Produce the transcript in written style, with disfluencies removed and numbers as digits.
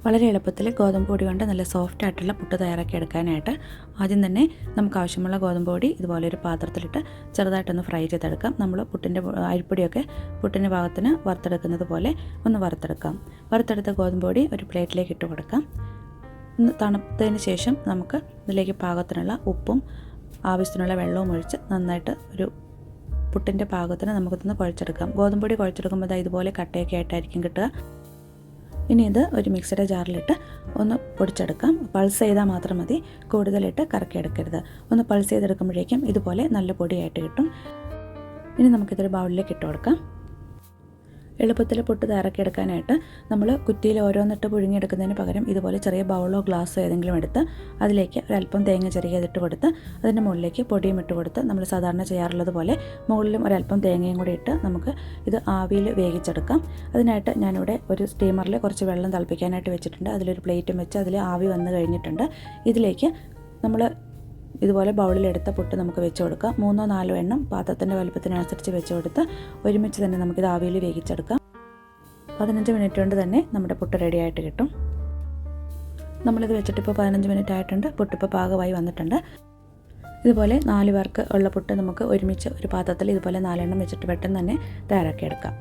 വളരെ എളുപ്പത്തിൽ ഗോതമ്പ് പൊടി കൊണ്ട് നല്ല സോഫ്റ്റ് ആയിട്ടുള്ള പുട്ട് തയ്യാറാക്കി എടുക്കാനായിട്ട് ആദ്യം തന്നെ നമുക്ക് ആവശ്യമുള്ള ഗോതമ്പ് പൊടി ഇതുപോലെ ഒരു പാത്രത്തിലിട്ട് ചെറുതായിട്ടൊന്ന് ഫ്രൈ ചെയ്തെടുക്കാം. നമ്മൾ അരിപ്പൊടിയൊക്കെ പുട്ടിൻ്റെ ഭാഗത്തിന് വറുത്തെടുക്കുന്നത് പോലെ ഒന്ന് വറുത്തെടുക്കാം. വറുത്തെടുത്ത ഗോതമ്പ് പൊടി ഒരു പ്ലേറ്റിലേക്ക് ഇട്ട് കൊടുക്കാം. തണുത്തതിന് ശേഷം നമുക്ക് ഇതിലേക്ക് പാകത്തിനുള്ള ഉപ്പും ആവശ്യത്തിനുള്ള വെള്ളവും ഒഴിച്ച് നന്നായിട്ട് ഒരു പുട്ടിൻ്റെ പാകത്തിന് നമുക്കിതൊന്ന് കുഴച്ചെടുക്കാം. ഗോതമ്പ് പൊടി കുഴച്ചെടുക്കുമ്പോൾ ഇതുപോലെ കട്ടയൊക്കെ ആയിട്ടായിരിക്കും കിട്ടുക. ഇനി ഇത് ഒരു മിക്സിയുടെ ജാറിലിട്ട് ഒന്ന് പൊടിച്ചെടുക്കാം. പൾസ് ചെയ്താൽ മാത്രം മതി, കൂടുതലിട്ട് കറക്കിയെടുക്കരുത്. ഒന്ന് പൾസ് ചെയ്തെടുക്കുമ്പോഴേക്കും ഇതുപോലെ നല്ല പൊടിയായിട്ട് കിട്ടും. ഇനി നമുക്കിതൊരു ബൗളിലേക്ക് ഇട്ട് കൊടുക്കാം. എളുപ്പത്തിൽ പുട്ട് തയ്യാറാക്കിയെടുക്കാനായിട്ട് നമ്മൾ കുറ്റിയിൽ ഓരോന്നിട്ട് പുഴുങ്ങിയെടുക്കുന്നതിന് പകരം ഇതുപോലെ ചെറിയ ബൗളോ ഗ്ലാസ്സോ ഏതെങ്കിലും എടുത്ത് അതിലേക്ക് ഒരല്പം തേങ്ങ ചെറുകിയതിട്ട് കൊടുത്ത് അതിൻ്റെ മുകളിലേക്ക് പൊടിയും ഇട്ട് കൊടുത്ത് നമ്മൾ സാധാരണ ചെയ്യാറുള്ളത് പോലെ മുകളിലും ഒരല്പം തേങ്ങയും കൂടി ഇട്ട് നമുക്ക് ഇത് ആവിയിൽ വേവിച്ചെടുക്കാം. അതിനായിട്ട് ഞാനിവിടെ ഒരു സ്റ്റീമറിൽ കുറച്ച് വെള്ളം തിളപ്പിക്കാനായിട്ട് വെച്ചിട്ടുണ്ട്. അതിലൊരു പ്ലേറ്റും വെച്ച് അതിൽ ആവി വന്ന് കഴിഞ്ഞിട്ടുണ്ട്. ഇതിലേക്ക് നമ്മൾ ഇതുപോലെ ബൗളിലെടുത്ത പുട്ട് നമുക്ക് വെച്ച് കൊടുക്കാം. 3-4 എണ്ണം പാത്രത്തിൻ്റെ വലുപ്പത്തിനനുസരിച്ച് വെച്ച് കൊടുത്ത് ഒരുമിച്ച് തന്നെ നമുക്കിത് ആവിയിൽ വേവിച്ചെടുക്കാം. 15 മിനിറ്റ് കൊണ്ട് തന്നെ നമ്മുടെ പുട്ട് റെഡിയായിട്ട് കിട്ടും. നമ്മളിത് വെച്ചിട്ടിപ്പോൾ 15 മിനിറ്റ് ആയിട്ടുണ്ട്. പുട്ടിപ്പോൾ പാകമായി വന്നിട്ടുണ്ട്. ഇതുപോലെ 4 പേർക്ക് ഉള്ള പുട്ട് നമുക്ക് ഒരുമിച്ച് ഒരു പാത്രത്തിൽ ഇതുപോലെ 4 എണ്ണം വെച്ചിട്ട് പെട്ടെന്ന് തന്നെ തയ്യാറാക്കിയെടുക്കാം.